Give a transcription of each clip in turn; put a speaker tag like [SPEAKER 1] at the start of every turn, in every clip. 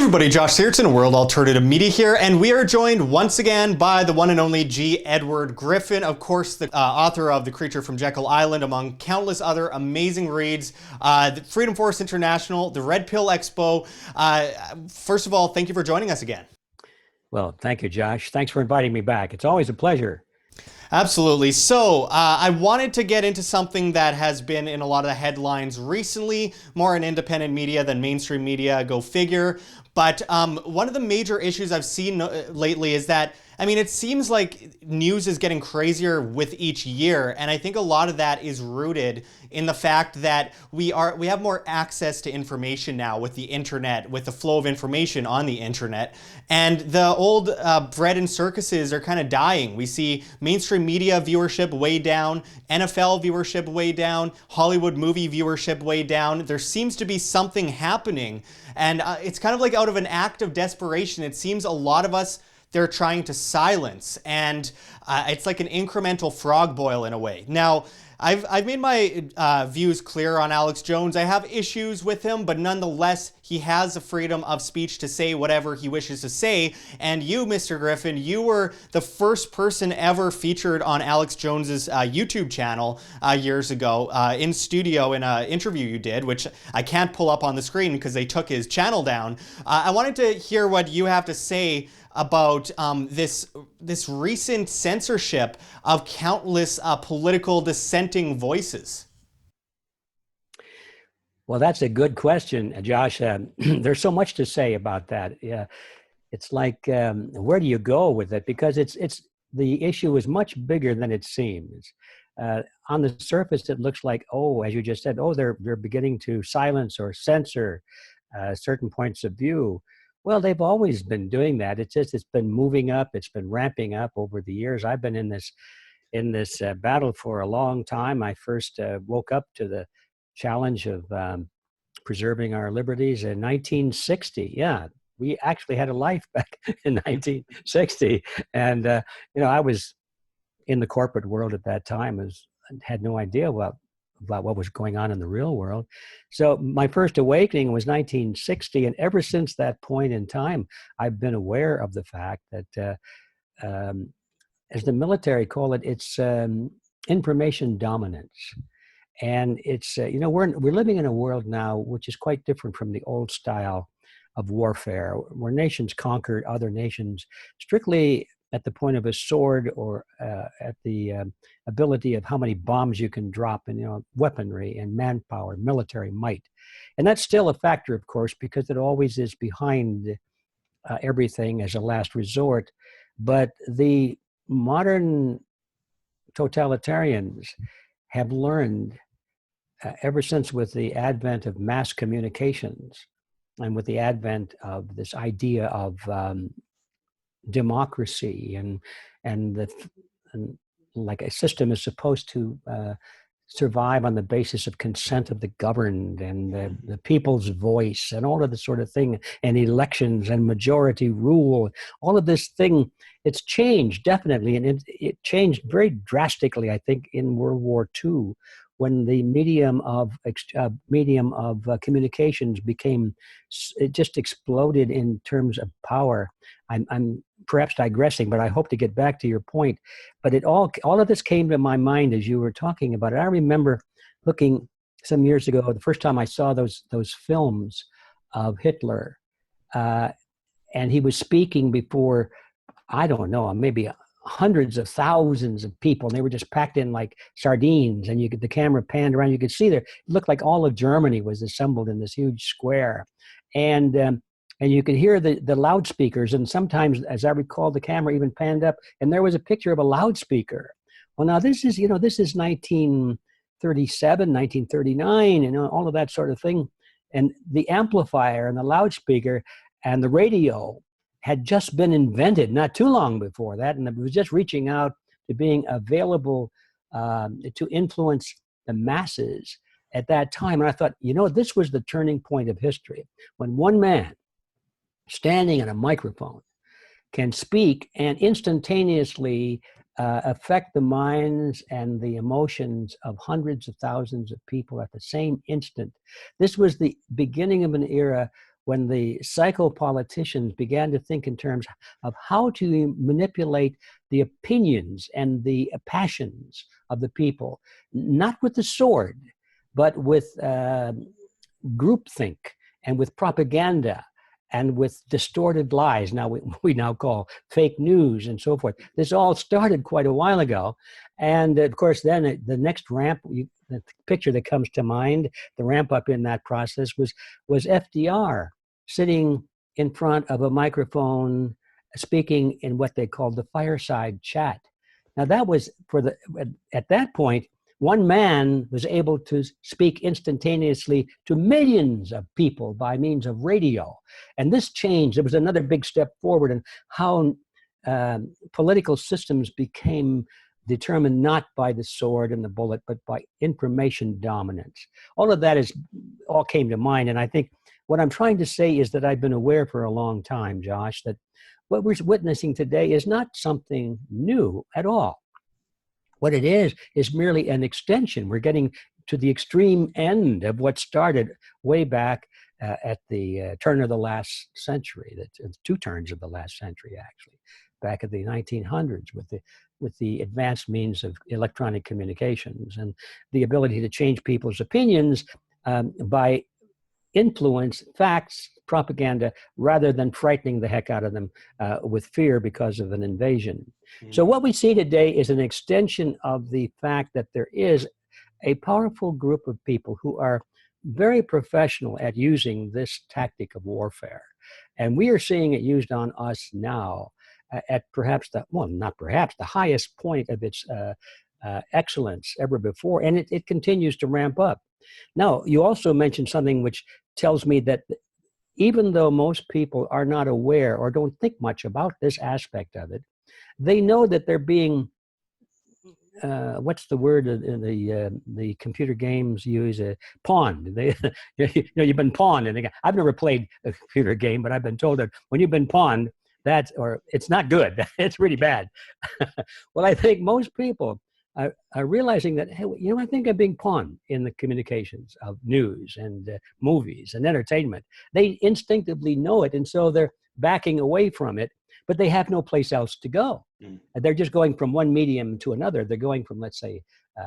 [SPEAKER 1] everybody, Josh Sigurdson, World Alternative Media here, and we are joined once again by the one and only G. Edward Griffin, of course, the author of The Creature from Jekyll Island, among countless other amazing reads, the Freedom Force International, the Red Pill Expo. First of all, thank you for joining us again.
[SPEAKER 2] Well, thank you, Josh. Thanks for inviting me back. It's always a pleasure.
[SPEAKER 1] Absolutely. So I wanted to get into something that has been in a lot of the headlines recently, more in independent media than mainstream media, go figure. But one of the major issues I've seen lately is that, I mean, it seems like news is getting crazier with each year. And I think a lot of that is rooted in the fact that we have more access to information now with the internet, with the flow of information on the internet. And the old bread and circuses are kind of dying. We see mainstream media viewership way down, NFL viewership way down, Hollywood movie viewership way down. There seems to be something happening. And it's kind of like out of an act of desperation. It seems a lot of us they're trying to silence, and it's like an incremental frog boil in a way. Now, I've made my views clear on Alex Jones. I have issues with him, but nonetheless, he has the freedom of speech to say whatever he wishes to say. And you, Mr. Griffin, you were the first person ever featured on Alex Jones's YouTube channel years ago in studio in an interview you did, which I can't pull up on the screen because they took his channel down. I wanted to hear what you have to say about this recent censorship of countless political dissenting voices.
[SPEAKER 2] Well, that's a good question, Josh. There's so much to say about that. It's like, where do you go with it? Because the issue is much bigger than it seems. On the surface, it looks like, oh, as you just said, oh, they're beginning to silence or censor certain points of view. Well, they've always been doing that. It's been moving up. It's been ramping up over the years. I've been in this battle for a long time. I first woke up to the challenge of preserving our liberties in 1960. Yeah, we actually had a life back in 1960, and I was in the corporate world at that time. Had no idea about what was going on in the real world. So my first awakening was 1960. And ever since that point in time, I've been aware of the fact that, as the military call it, it's information dominance. And it's, we're living in a world now which is quite different from the old style of warfare, where nations conquered other nations strictly at the point of a sword or at the ability of how many bombs you can drop and, weaponry and manpower, military might. And that's still a factor, of course, because it always is behind everything as a last resort. But the modern totalitarians have learned ever since with the advent of mass communications and with the advent of this idea of democracy and like a system is supposed to survive on the basis of consent of the governed and the people's voice and all of this sort of thing, and elections and majority rule, all of this thing, it's changed definitely, and it changed very drastically, I think, in World War II, when the medium of communications it just exploded in terms of power. I'm perhaps digressing, but I hope to get back to your point. But all of this came to my mind as you were talking about it. I remember looking some years ago, the first time I saw those films of Hitler, and he was speaking before, I don't know, maybe hundreds of thousands of people, and they were just packed in like sardines, and the camera panned around. You could see there, it looked like all of Germany was assembled in this huge square, and you could hear the loudspeakers, and sometimes, as I recall, the camera even panned up, and there was a picture of a loudspeaker. Well, now this is 1937, 1939, and all of that sort of thing, and the amplifier and the loudspeaker and the radio had just been invented not too long before that, and it was just reaching out to being available to influence the masses at that time. And I thought, this was the turning point of history, when one man standing at a microphone can speak and instantaneously affect the minds and the emotions of hundreds of thousands of people at the same instant. This was the beginning of an era when the psychopoliticians began to think in terms of how to manipulate the opinions and the passions of the people, not with the sword, but with groupthink and with propaganda and with distorted lies. Now we now call fake news and so forth. This all started quite a while ago. And of course, then the next ramp, the picture that comes to mind, the ramp up in that process was FDR sitting in front of a microphone, speaking in what they called the fireside chat. Now that was at that point, one man was able to speak instantaneously to millions of people by means of radio. And this changed. It was another big step forward in how political systems became determined not by the sword and the bullet, but by information dominance. All of that all came to mind. And I think what I'm trying to say is that I've been aware for a long time, Josh, that what we're witnessing today is not something new at all. What it is merely an extension. We're getting to the extreme end of what started way back at the turn of the last century, two turns of the last century, actually, back at the 1900s with the advanced means of electronic communications and the ability to change people's opinions by influence, facts, propaganda, rather than frightening the heck out of them with fear because of an invasion. Mm-hmm. So what we see today is an extension of the fact that there is a powerful group of people who are very professional at using this tactic of warfare. And we are seeing it used on us now at perhaps the highest point of its excellence ever before. And it continues to ramp up. Now, you also mentioned something which tells me that even though most people are not aware or don't think much about this aspect of it, they know that they're being, what's the word in the computer games use? Pawned. You've been pawned. And I've never played a computer game, but I've been told that when you've been pawned, it's not good. It's really bad. Well, I think most people are realizing that, hey, I think I'm being pawned in the communications of news and movies and entertainment. They instinctively know it, and so they're backing away from it, but they have no place else to go. Mm. They're just going from one medium to another. They're going from, let's say,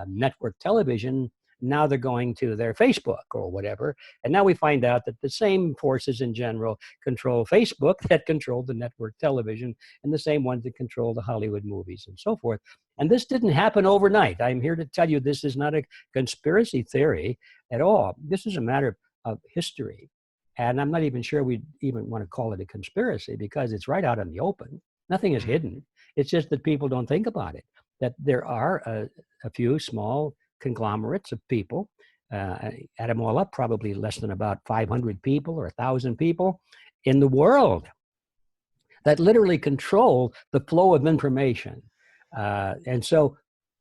[SPEAKER 2] network television. Now they're going to their Facebook or whatever. And now we find out that the same forces in general control Facebook that control the network television, and the same ones that control the Hollywood movies and so forth. And this didn't happen overnight. I'm here to tell you this is not a conspiracy theory at all. This is a matter of history. And I'm not even sure we even want to call it a conspiracy because it's right out in the open. Nothing is hidden. It's just that people don't think about it, that there are a few small conglomerates of people, add them all up, probably less than about 500 people or 1,000 people in the world that literally control the flow of information. And so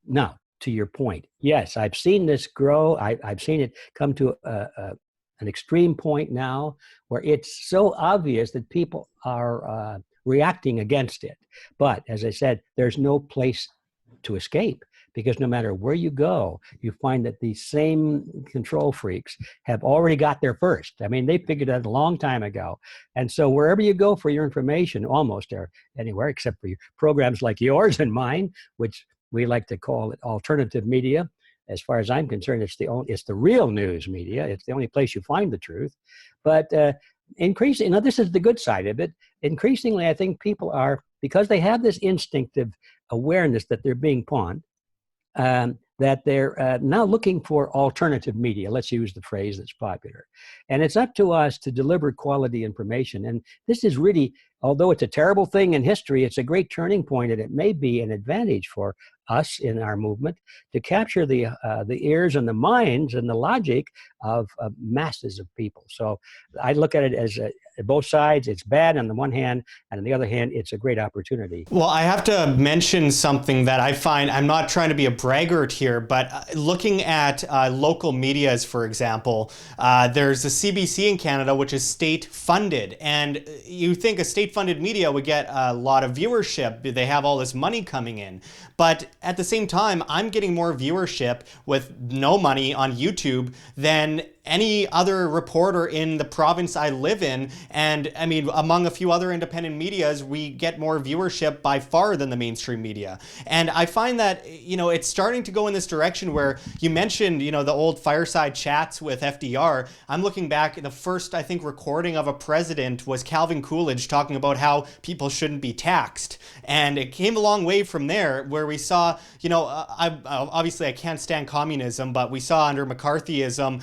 [SPEAKER 2] now, to your point, yes, I've seen this grow. I've seen it come to an extreme point now where it's so obvious that people are reacting against it. But as I said, there's no place to escape, because no matter where you go, you find that these same control freaks have already got there first. I mean, they figured out a long time ago. And so wherever you go for your information, almost anywhere except for your programs like yours and mine, which we like to call it alternative media. As far as I'm concerned, it's the real news media. It's the only place you find the truth. But increasingly, now this is the good side of it. Increasingly, I think people are, because they have this instinctive awareness that they're being pawned, that they're now looking for alternative media. Let's use the phrase that's popular. And it's up to us to deliver quality information. And this is really, although it's a terrible thing in history, it's a great turning point, and it may be an advantage for us in our movement to capture the ears and the minds and the logic of masses of people. So I look at it as both sides. It's bad on the one hand, and on the other hand, it's a great opportunity.
[SPEAKER 1] Well, I have to mention something that I find, I'm not trying to be a braggart here, but looking at local medias, for example, there's the CBC in Canada, which is state-funded, and you think a state-funded media would get a lot of viewership. They have all this money coming in. But at the same time, I'm getting more viewership with no money on YouTube than any other reporter in the province I live in. And I mean, among a few other independent medias, we get more viewership by far than the mainstream media. And I find that, it's starting to go in this direction where you mentioned, the old fireside chats with FDR. I'm looking back, the first, I think, recording of a president was Calvin Coolidge talking about how people shouldn't be taxed. And it came a long way from there, where we saw, obviously I can't stand communism, but we saw under McCarthyism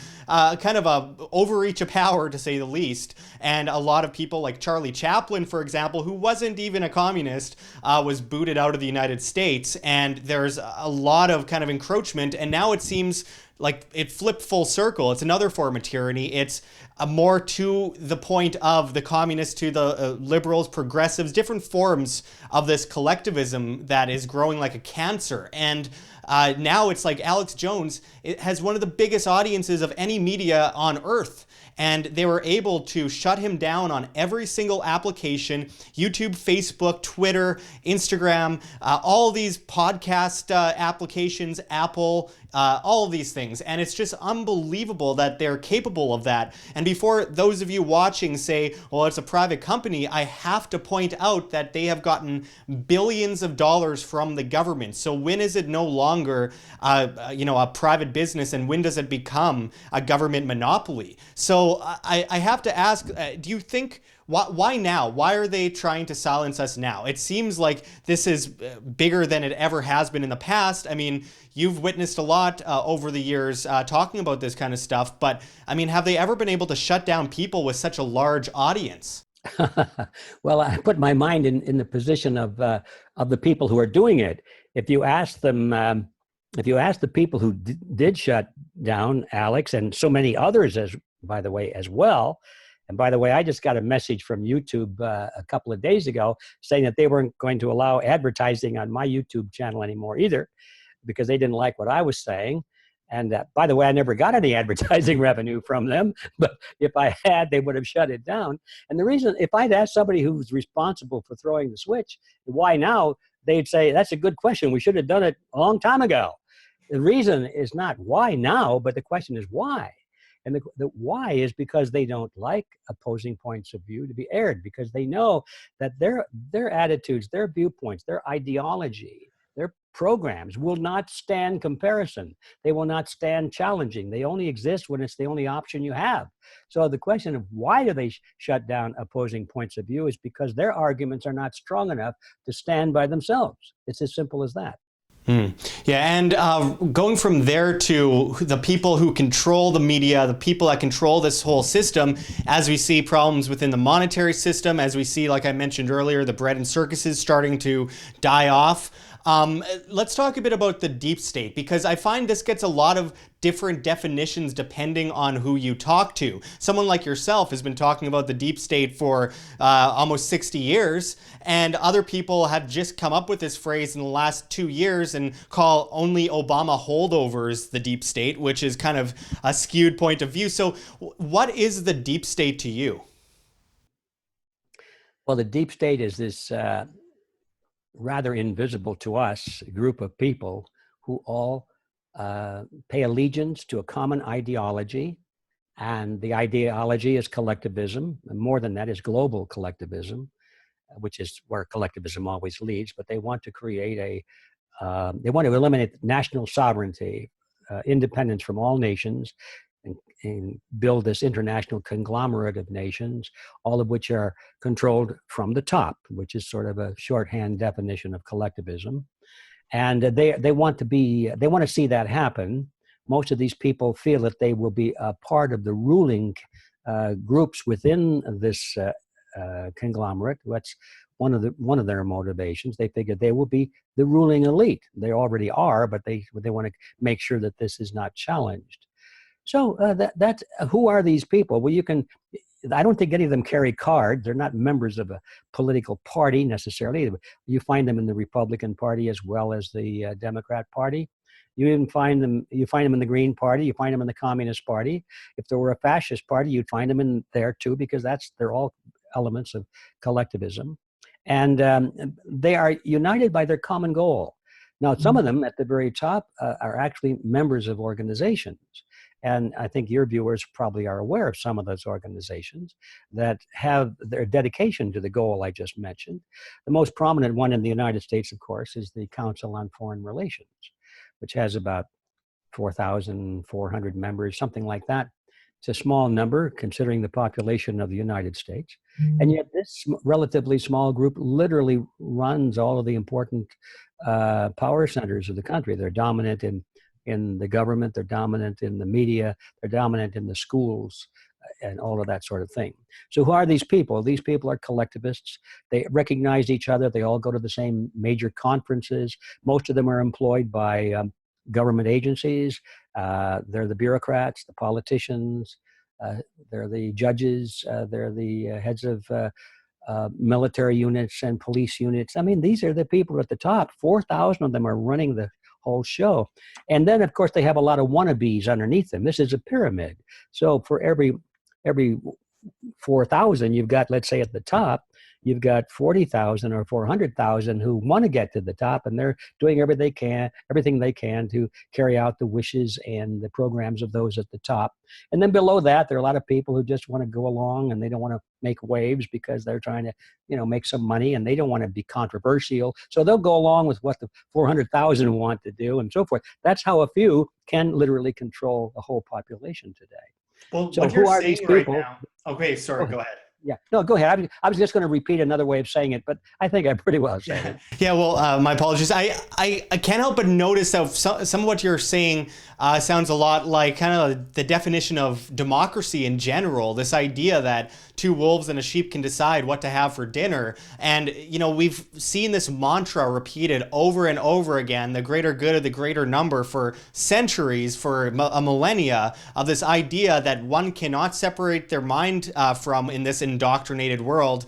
[SPEAKER 1] kind of a overreach of power, to say the least. And a lot of people like Charlie Chaplin, for example, who wasn't even a communist, was booted out of the United States. And there's a lot of kind of encroachment. And now it seems like it flipped full circle. It's another form of tyranny. It's more to the point of the communists to the liberals, progressives, different forms of this collectivism that is growing like a cancer. And now it's like Alex Jones, it has one of the biggest audiences of any media on earth. And they were able to shut him down on every single application: YouTube, Facebook, Twitter, Instagram, all these podcast applications, Apple, all of these things. And it's just unbelievable that they're capable of that. And before those of you watching say, well, it's a private company, I have to point out that they have gotten billions of dollars from the government. So when is it no longer a private business, and when does it become a government monopoly? So I have to ask, do you think, why now? Why are they trying to silence us now? It seems like this is bigger than it ever has been in the past. I mean, you've witnessed a lot over the years talking about this kind of stuff, but I mean, have they ever been able to shut down people with such a large audience?
[SPEAKER 2] Well, I put my mind in the position of the people who are doing it. If you ask them, if you ask the people who did shut down Alex and so many others, by the way, as well. And by the way, I just got a message from YouTube a couple of days ago saying that they weren't going to allow advertising on my YouTube channel anymore either, because they didn't like what I was saying. And by the way, I never got any advertising revenue from them, but if I had, they would have shut it down. And the reason, if I'd asked somebody who's responsible for throwing the switch, why now, they'd say, that's a good question. We should have done it a long time ago. The reason is not why now, but the question is why. And the why is because they don't like opposing points of view to be aired, because they know that their attitudes, their viewpoints, their ideology, their programs will not stand comparison. They will not stand challenging. They only exist when it's the only option you have. So the question of why do they shut down opposing points of view is because their arguments are not strong enough to stand by themselves. It's as simple as that.
[SPEAKER 1] Yeah, and going from there to the people who control the media, the people that control this whole system, as we see problems within the monetary system, as we see, like I mentioned earlier, the bread and circuses starting to die off. Let's talk a bit about the deep state, because I find this gets a lot of different definitions depending on who you talk to. Someone like yourself has been talking about the deep state for almost 60 years, and other people have just come up with this phrase in the last 2 years and call only Obama holdovers the deep state, which is kind of a skewed point of view. So what is the deep state to you?
[SPEAKER 2] Well, the deep state is this rather invisible to us group of people who all pay allegiance to a common ideology, and the ideology is collectivism, and more than that is global collectivism, which is where collectivism always leads. But they want to create they want to eliminate national sovereignty, independence from all nations, and build this international conglomerate of nations, all of which are controlled from the top, which is sort of a shorthand definition of collectivism. And they want to see that happen. Most of these people feel that they will be a part of the ruling groups within this conglomerate. That's one of their motivations. They figure they will be the ruling elite. They already are, but they want to make sure that this is not challenged. So that's who are these people? Well, I don't think any of them carry cards. They're not members of a political party necessarily. You find them in the Republican Party as well as the Democrat Party. You even find them in the Green Party. You find them in the Communist Party. If there were a fascist party, you'd find them in there too, because they're all elements of collectivism. And they are united by their common goal. Now, some of them at the very top are actually members of organizations. And I think your viewers probably are aware of some of those organizations that have their dedication to the goal I just mentioned. The most prominent one in the United States, of course, is the Council on Foreign Relations, which has about 4,400 members, something like that. It's a small number considering the population of the United States. And yet this relatively small group literally runs all of the important power centers of the country. They're dominant in the government, they're dominant in the media, they're dominant in the schools, and all of that sort of thing. So who are these people? These people are collectivists. They recognize each other. They all go to the same major conferences. Most of them are employed by government agencies. They're the bureaucrats, the politicians, they're the judges, they're the heads of military units and police units. I mean, these are the people at the top. 4,000 of them are running the whole show. And then, of course, they have a lot of wannabes underneath them. This is a pyramid. So for every 4,000, you've got, let's say at the top, you've got 40,000 or 400,000 who want to get to the top, and they're doing everything they can to carry out the wishes and the programs of those at the top. And then below that, there are a lot of people who just want to go along and they don't want to make waves because they're trying to, make some money, and they don't want to be controversial. So they'll go along with what the 400,000 want to do and so forth. That's how a few can literally control the whole population today.
[SPEAKER 1] Well,
[SPEAKER 2] so
[SPEAKER 1] what
[SPEAKER 2] who
[SPEAKER 1] you're
[SPEAKER 2] are
[SPEAKER 1] saying
[SPEAKER 2] these people?
[SPEAKER 1] right now? Okay, sorry, go ahead.
[SPEAKER 2] Yeah, no, go ahead. I was just going to repeat another way of saying it, but I think I pretty well said it.
[SPEAKER 1] Yeah, well, my apologies. I can't help but notice that some of what you're saying sounds a lot like kind of the definition of democracy in general. This idea that two wolves and a sheep can decide what to have for dinner. And, we've seen this mantra repeated over and over again, the greater good of the greater number, for centuries, for a millennia, of this idea that one cannot separate their mind from in this indoctrinated world.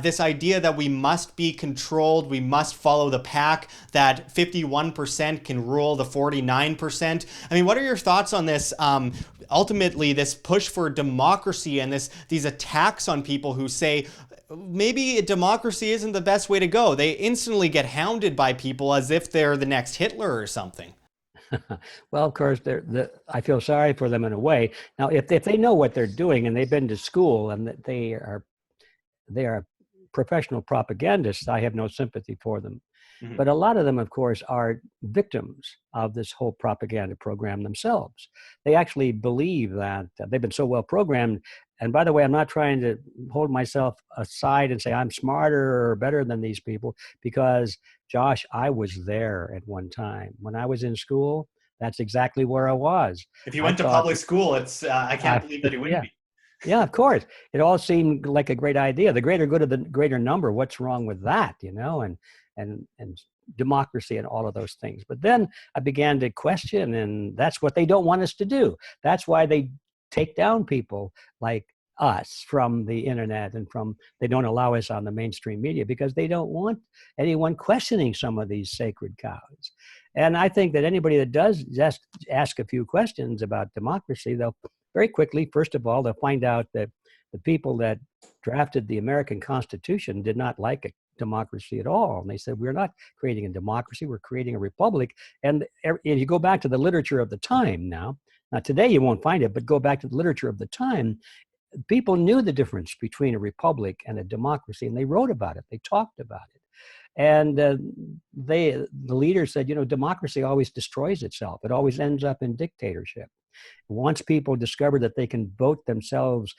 [SPEAKER 1] This idea that we must be controlled, we must follow the pack, that 51% can rule the 49%. I mean, what are your thoughts on this? Ultimately, this push for democracy and these attacks on people who say maybe democracy isn't the best way to go. They instantly get hounded by people as if they're the next Hitler or something.
[SPEAKER 2] Well, of course, I feel sorry for them in a way. Now, if they know what they're doing and they've been to school and that they are professional propagandists, I have no sympathy for them. Mm-hmm. But a lot of them, of course, are victims of this whole propaganda program themselves. They actually believe that they've been so well programmed. And by the way, I'm not trying to hold myself aside and say I'm smarter or better than these people, because, Josh, I was there at one time. When I was in school, that's exactly where I was.
[SPEAKER 1] If you went to public school, I can't believe that it wouldn't be.
[SPEAKER 2] Yeah, of course. It all seemed like a great idea. The greater good of the greater number. What's wrong with that? And democracy and all of those things. But then I began to question, and that's what they don't want us to do. That's why they take down people like us from the internet and they don't allow us on the mainstream media, because they don't want anyone questioning some of these sacred cows. And I think that anybody that does just ask a few questions about democracy, they'll very quickly, first of all, they'll find out that the people that drafted the American Constitution did not like a democracy at all. And they said, we're not creating a democracy, we're creating a republic. And if you go back to the literature of the time now today you won't find it, but go back to the literature of the time, people knew the difference between a republic and a democracy, and they wrote about it, they talked about it. And the leaders said, democracy always destroys itself. It always ends up in dictatorship. Once people discover that they can vote themselves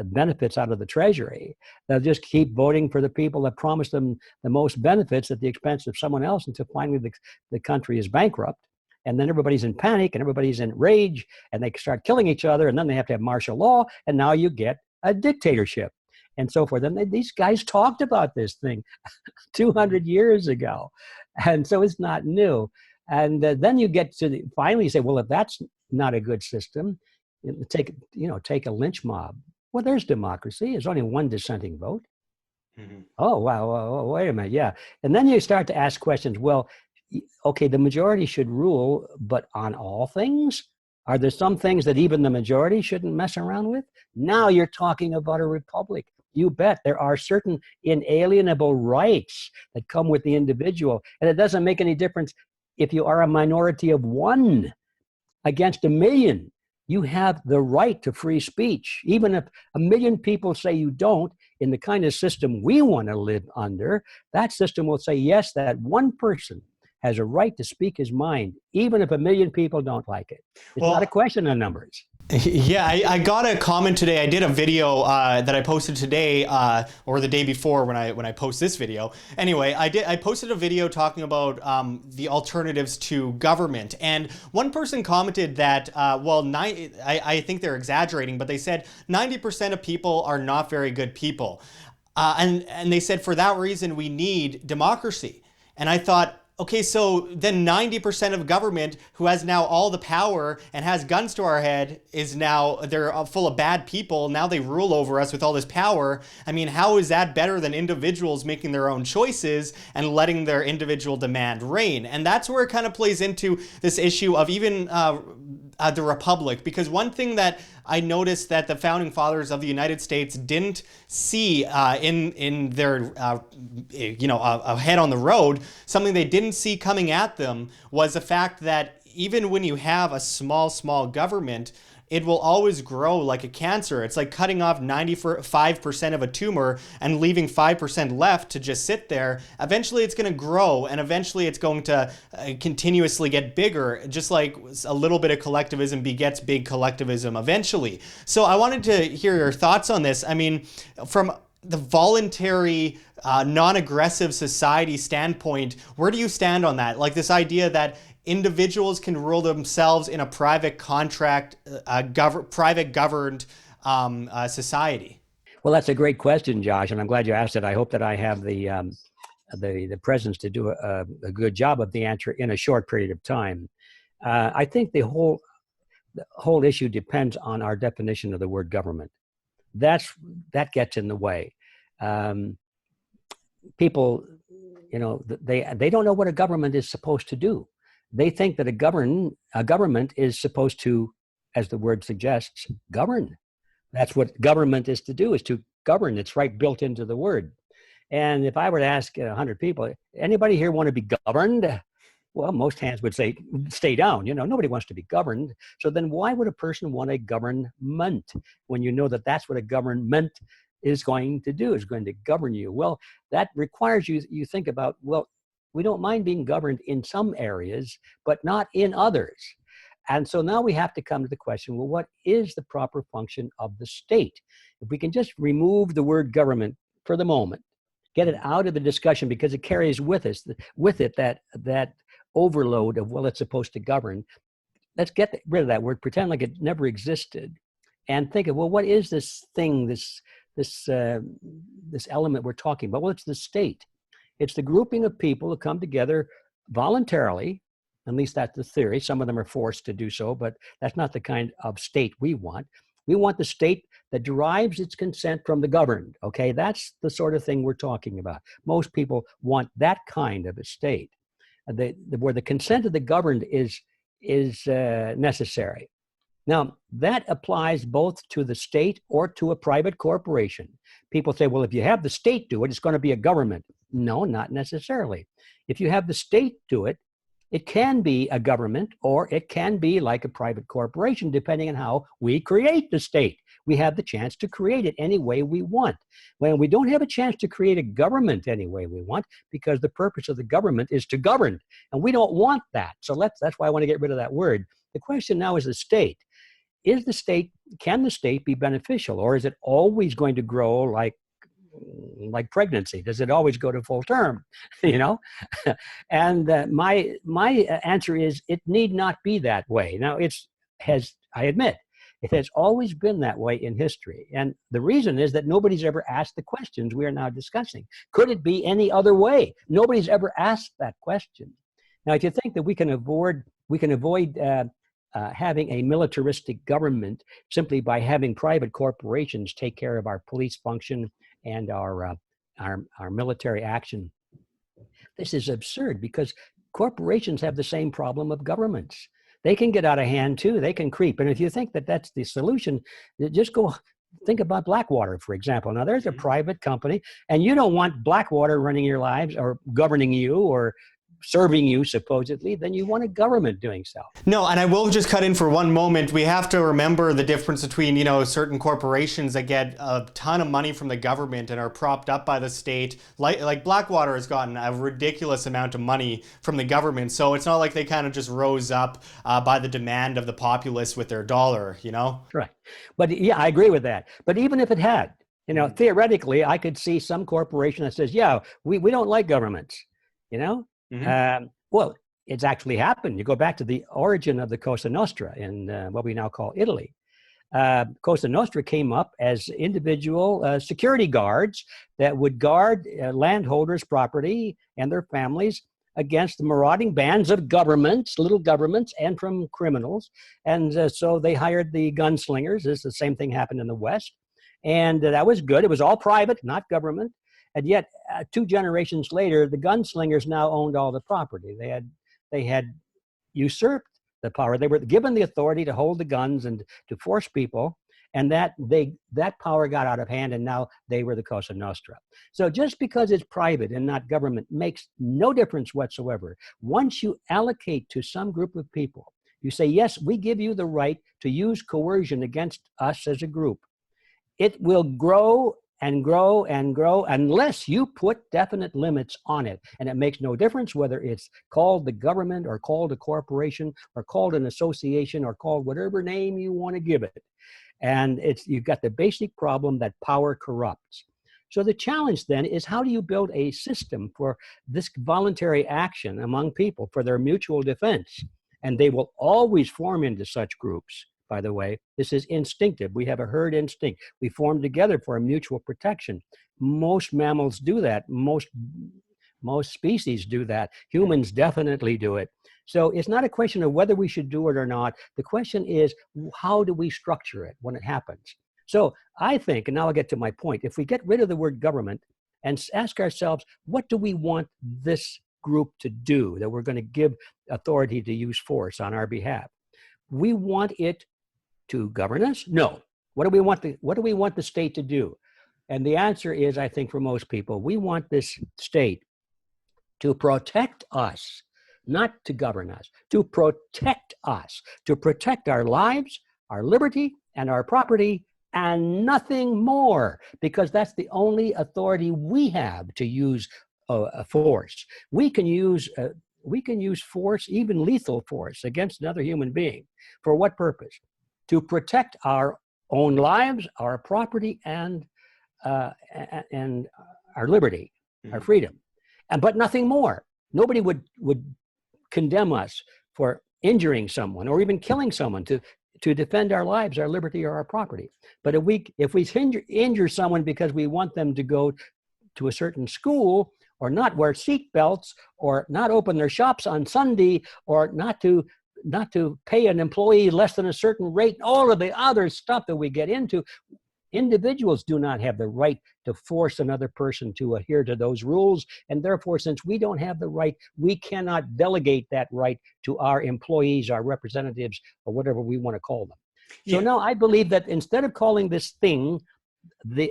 [SPEAKER 2] benefits out of the treasury, they'll just keep voting for the people that promise them the most benefits at the expense of someone else, until finally the country is bankrupt. And then everybody's in panic and everybody's in rage and they start killing each other, and then they have to have martial law, and now you get a dictatorship and so forth. And these guys talked about this thing 200 years ago. And so it's not new. And then you get to finally say, well, if that's not a good system, take a lynch mob. Well, there's democracy. There's only one dissenting vote. Mm-hmm. Oh, wow. Oh, wait a minute. Yeah. And then you start to ask questions. Well, okay, the majority should rule, but on all things? Are there some things that even the majority shouldn't mess around with? Now you're talking about a republic. You bet. There are certain inalienable rights that come with the individual. And it doesn't make any difference if you are a minority of one against a million. You have the right to free speech. Even if a million people say you don't, in the kind of system we want to live under, that system will say, yes, that one person has a right to speak his mind, even if a million people don't like it. It's not a
[SPEAKER 1] Well,
[SPEAKER 2] question of numbers.
[SPEAKER 1] yeah, I got a comment today. I did a video that I posted today or the day before when I post this video. Anyway, I posted a video talking about the alternatives to government, and one person commented that I think they're exaggerating, but they said 90% of people are not very good people, and they said for that reason we need democracy. And I thought, okay, so then 90% of government who has now all the power and has guns to our head is now, they're full of bad people. Now they rule over us with all this power. I mean, how is that better than individuals making their own choices and letting their individual demand reign? And that's where it kind of plays into this issue of even the Republic. Because one thing that I noticed that the founding fathers of the United States didn't see in their, ahead on the road, something they didn't see coming at them was the fact that even when you have a small government, it will always grow like a cancer. It's like cutting off 95% of a tumor and leaving 5% left to just sit there. Eventually it's going to grow, and eventually it's going to continuously get bigger, just like a little bit of collectivism begets big collectivism eventually. So I wanted to hear your thoughts on this. I mean, from the voluntary, non-aggressive society standpoint, where do you stand on that? Like this idea that individuals can rule themselves in a private contract, private governed society?
[SPEAKER 2] Well, that's a great question, Josh, and I'm glad you asked it. I hope that I have the presence to do a good job of the answer in a short period of time. I think the whole issue depends on our definition of the word government. That gets in the way. People, they don't know what a government is supposed to do. They think that a government is supposed to, as the word suggests, govern. That's what government is to do, is to govern. It's right built into the word. And if I were to ask 100 people, anybody here want to be governed? Well, most hands would say, stay down. Nobody wants to be governed. So then why would a person want a government when you know that that's what a government is going to do, is going to govern you? Well, that requires you think about, well, we don't mind being governed in some areas, but not in others. And so now we have to come to the question, well, what is the proper function of the state? If we can just remove the word government for the moment, get it out of the discussion, because it carries with it that overload of, well, it's supposed to govern. Let's get rid of that word, pretend like it never existed, and think of, well, what is this thing, this element we're talking about? Well, it's the state. It's the grouping of people who come together voluntarily. At least that's the theory. Some of them are forced to do so, but that's not the kind of state we want. We want the state that derives its consent from the governed. Okay, that's the sort of thing we're talking about. Most people want that kind of a state, where the consent of the governed is necessary. Now, that applies both to the state or to a private corporation. People say, well, if you have the state do it, it's going to be a government. No, not necessarily. If you have the state do it, it can be a government, or it can be like a private corporation, depending on how we create the state. We have the chance to create it any way we want. Well, we don't have a chance to create a government any way we want, because the purpose of the government is to govern, and we don't want that. So that's why I want to get rid of that word. The question now is the state. Can the state be beneficial, or is it always going to grow like pregnancy? Does it always go to full term? And my answer is, it need not be that way. Now, I admit, it has always been that way in history. And the reason is that nobody's ever asked the questions we are now discussing. Could it be any other way? Nobody's ever asked that question. Now, if you think that we can avoid having a militaristic government simply by having private corporations take care of our police function and our military action, this is absurd, because corporations have the same problem of governments. They can get out of hand too. They can creep. And if you think that that's the solution, just go think about Blackwater, for example. Now, there's a private company, and you don't want Blackwater running your lives or governing you or serving you supposedly, then you want a government doing so.
[SPEAKER 1] No, and I will just cut in for one moment. We have to remember the difference between, certain corporations that get a ton of money from the government and are propped up by the state. Like Blackwater has gotten a ridiculous amount of money from the government. So it's not like they kind of just rose up by the demand of the populace with their dollar,
[SPEAKER 2] Right. But yeah, I agree with that. But even if it had, theoretically, I could see some corporation that says, yeah, we don't like governments, Well, it's actually happened. You go back to the origin of the Cosa Nostra in what we now call Italy. Cosa Nostra came up as individual security guards that would guard landholders' property and their families against the marauding bands of governments, little governments, and from criminals. And so they hired the gunslingers. The same thing happened in the West. And that was good. It was all private, not government. And yet, 2 generations later, the gunslingers now owned all the property. They had usurped the power. They were given the authority to hold the guns and to force people, and that power got out of hand, and now they were the Cosa Nostra. So just because it's private and not government makes no difference whatsoever. Once you allocate to some group of people, you say, yes, we give you the right to use coercion against us as a group. It will grow and grow and grow unless you put definite limits on it. And it makes no difference whether it's called the government or called a corporation or called an association or called whatever name you want to give it. And you've got the basic problem that power corrupts. So the challenge then is, how do you build a system for this voluntary action among people for their mutual defense? And they will always form into such groups. By the way, this is instinctive. We have a herd instinct. We form together for a mutual protection. Most mammals do that. Most species do that. Humans definitely do it. So it's not a question of whether we should do it or not. The question is, how do we structure it when it happens? So I think, and now I'll get to my point, if we get rid of the word government and ask ourselves, what do we want this group to do that we're going to give authority to use force on our behalf? We want it to govern us? No. What do we want the state to do? And the answer is, I think for most people, we want this state to protect us, not to govern us, to protect us, to protect our lives, our liberty, and our property, and nothing more, because that's the only authority we have to use force. We can use force, even lethal force, against another human being. For what purpose? To protect our own lives, our property, and our liberty, our freedom, but nothing more. Nobody would condemn us for injuring someone or even killing someone to defend our lives, our liberty, or our property. But if we injure someone because we want them to go to a certain school, or not wear seat belts, or not open their shops on Sunday, or not to pay an employee less than a certain rate, all of the other stuff that we get into, individuals do not have the right to force another person to adhere to those rules. And therefore, since we don't have the right, we cannot delegate that right to our employees, our representatives, or whatever we want to call them. So now I believe that instead of calling this thing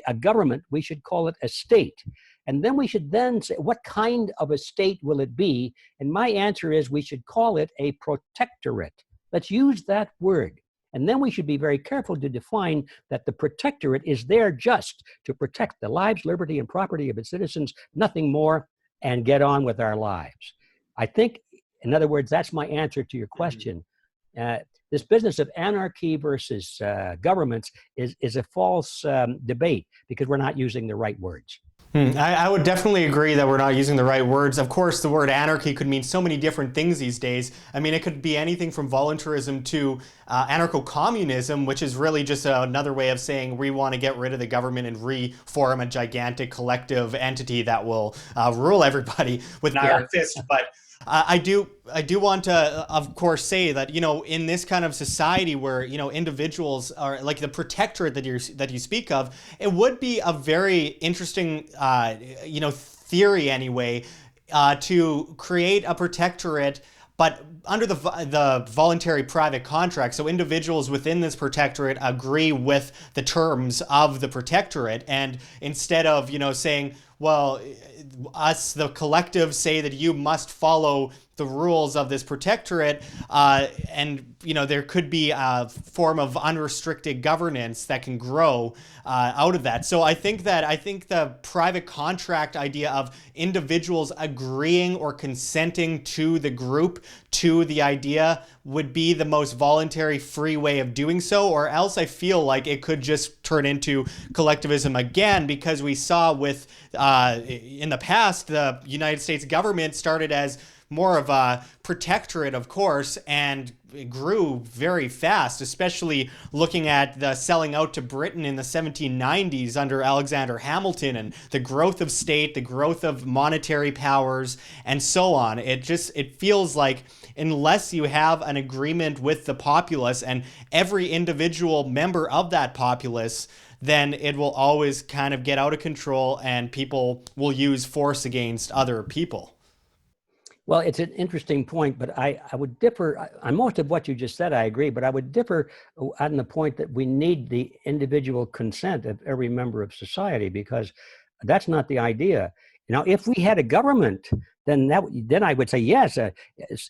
[SPEAKER 2] a government, we should call it a state. And then we should then say, what kind of a state will it be? And my answer is, we should call it a protectorate. Let's use that word. And then we should be very careful to define that the protectorate is there just to protect the lives, liberty, and property of its citizens, nothing more, and get on with our lives. I think, in other words, that's my answer to your question. This business of anarchy versus governments is a false debate, because we're not using the right words.
[SPEAKER 1] I would definitely agree that we're not using the right words. Of course, the word anarchy could mean so many different things these days. I mean, it could be anything from voluntarism to anarcho-communism, which is really just another way of saying we want to get rid of the government and reform a gigantic collective entity that will rule everybody with an iron fist. But I do want to, of course, say that, in this kind of society where, individuals are like the protectorate that you speak of, it would be a very interesting, theory anyway, to create a protectorate, but under the voluntary private contract. So individuals within this protectorate agree with the terms of the protectorate. And instead of, saying, well, us, the collective, say that you must follow the rules of this protectorate, and there could be a form of unrestricted governance that can grow out of that. So I think the private contract idea of individuals agreeing or consenting to the group, to the idea, would be the most voluntary, free way of doing so, or else I feel like it could just turn into collectivism again, because we saw with in the past, the United States government started as more of a protectorate, of course, and it grew very fast, especially looking at the selling out to Britain in the 1790s under Alexander Hamilton, and the growth of state, the growth of monetary powers, and so on. It feels like unless you have an agreement with the populace and every individual member of that populace, then it will always kind of get out of control and people will use force against other people.
[SPEAKER 2] Well, it's an interesting point, but I would differ on most of what you just said. I agree, but I would differ on the point that we need the individual consent of every member of society, because that's not the idea. Now, if we had a government, then I would say yes,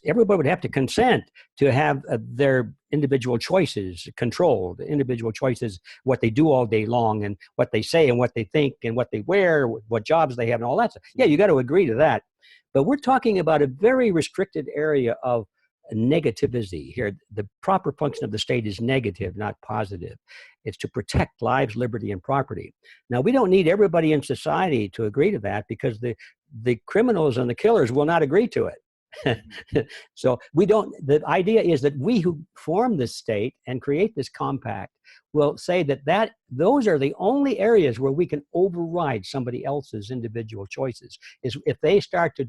[SPEAKER 2] everybody would have to consent to have their individual choices controlled. Individual choices, what they do all day long, and what they say, and what they think, and what they wear, what jobs they have, and all that stuff. Yeah, you got to agree to that. But we're talking about a very restricted area of negativity here. The proper function of the state is negative, not positive. It's to protect lives, liberty, and property. Now, we don't need everybody in society to agree to that, because the criminals and the killers will not agree to it. So the idea is that we who form this state and create this compact will say that those are the only areas where we can override somebody else's individual choices. Is if they start to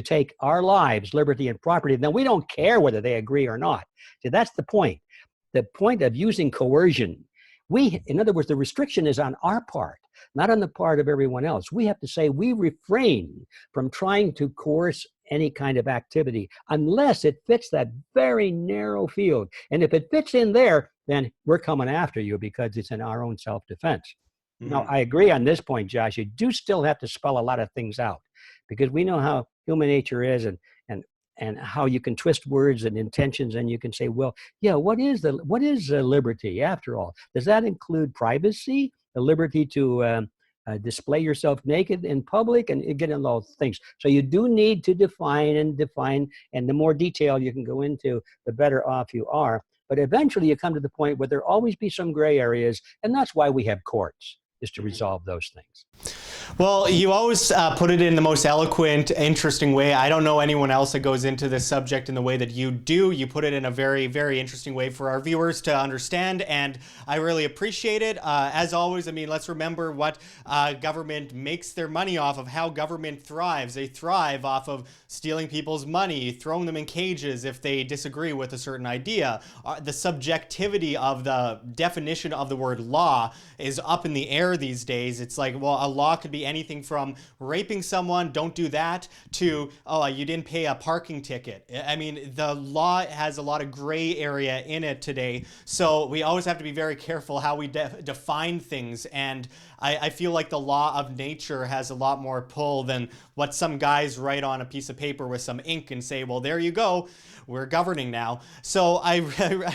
[SPEAKER 2] take our lives, liberty, and property, then we don't care whether they agree or not. So that's the point. The point of using coercion. In other words, the restriction is on our part, not on the part of everyone else. We have to say we refrain from trying to coerce any kind of activity unless it fits that very narrow field. And if it fits in there, then we're coming after you because it's in our own self-defense. Mm-hmm. Now, I agree on this point, Josh. You do still have to spell a lot of things out, because we know how human nature is, and how you can twist words and intentions, and you can say, well, yeah, what is liberty after all? Does that include privacy, the liberty to display yourself naked in public, and get into those things? So you do need to define, and the more detail you can go into, the better off you are. But eventually you come to the point where there always be some gray areas, and that's why we have courts, is to resolve those things.
[SPEAKER 1] Well, you always put it in the most eloquent, interesting way. I don't know anyone else that goes into this subject in the way that you do. You put it in a very, very interesting way for our viewers to understand, and I really appreciate it. As always, let's remember what government makes their money off of, how government thrives. They thrive off of stealing people's money, throwing them in cages if they disagree with a certain idea. The subjectivity of the definition of the word law is up in the air these days. It's like, well, a law could be anything from raping someone, don't do that, to, oh, you didn't pay a parking ticket. The law has a lot of gray area in it today, so we always have to be very careful how we define things, and I feel like the law of nature has a lot more pull than what some guys write on a piece of paper with some ink and say, well, there you go, we're governing now. So I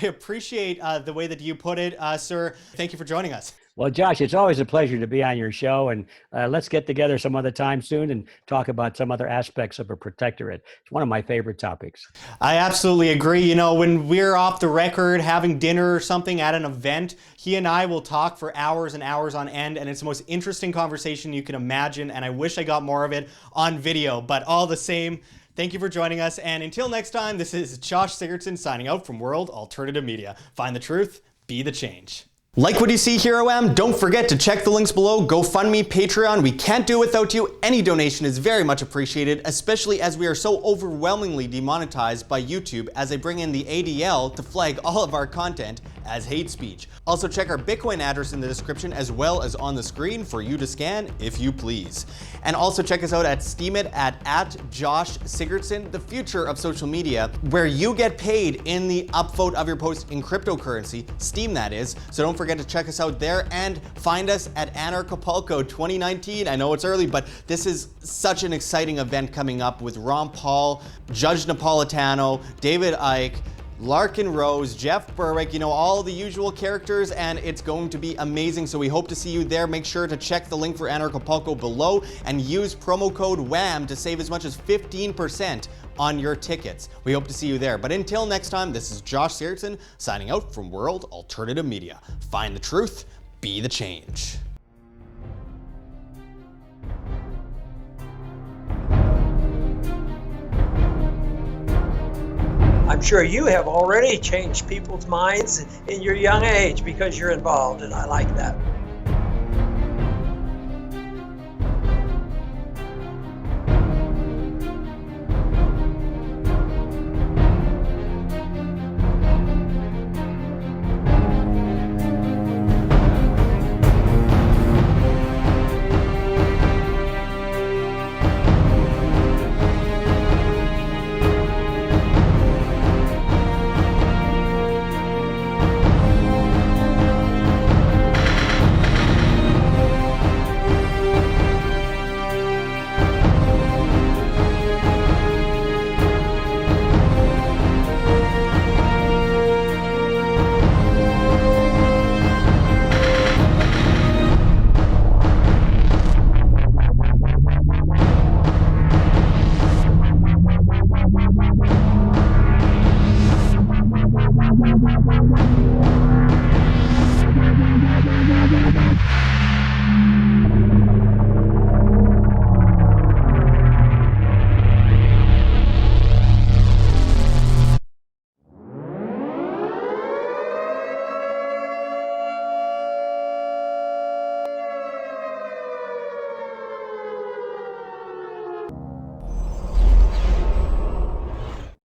[SPEAKER 1] appreciate the way that you put it, sir. Thank you for joining us.
[SPEAKER 2] Well, Josh, it's always a pleasure to be on your show, and let's get together some other time soon and talk about some other aspects of a protectorate. It's one of my favorite topics.
[SPEAKER 1] I absolutely agree. When we're off the record having dinner or something at an event, he and I will talk for hours and hours on end, and it's the most interesting conversation you can imagine, and I wish I got more of it on video, but all the same, thank you for joining us, and until next time, this is Josh Sigurdson signing out from World Alternative Media. Find the truth, be the change. Like what you see here, OM? Don't forget to check the links below. GoFundMe, Patreon. We can't do it without you. Any donation is very much appreciated, especially as we are so overwhelmingly demonetized by YouTube as they bring in the ADL to flag all of our content as hate speech. Also check our Bitcoin address in the description as well as on the screen for you to scan if you please. And also check us out at Steemit at Josh Sigurdson, the future of social media, where you get paid in the upvote of your post in cryptocurrency, Steem that is. So don't forget to check us out there and find us at Anarchapulco 2019. I know it's early, but this is such an exciting event coming up with Ron Paul, Judge Napolitano, David Icke, Larkin Rose, Jeff Berwick, all the usual characters, and it's going to be amazing. So we hope to see you there. Make sure to check the link for Anarchapulco below and use promo code WHAM to save as much as 15% on your tickets. We hope to see you there. But until next time, this is Josh Sigurdson signing out from World Alternative Media. Find the truth, be the change.
[SPEAKER 3] I'm sure you have already changed people's minds in your young age because you're involved, and I like that.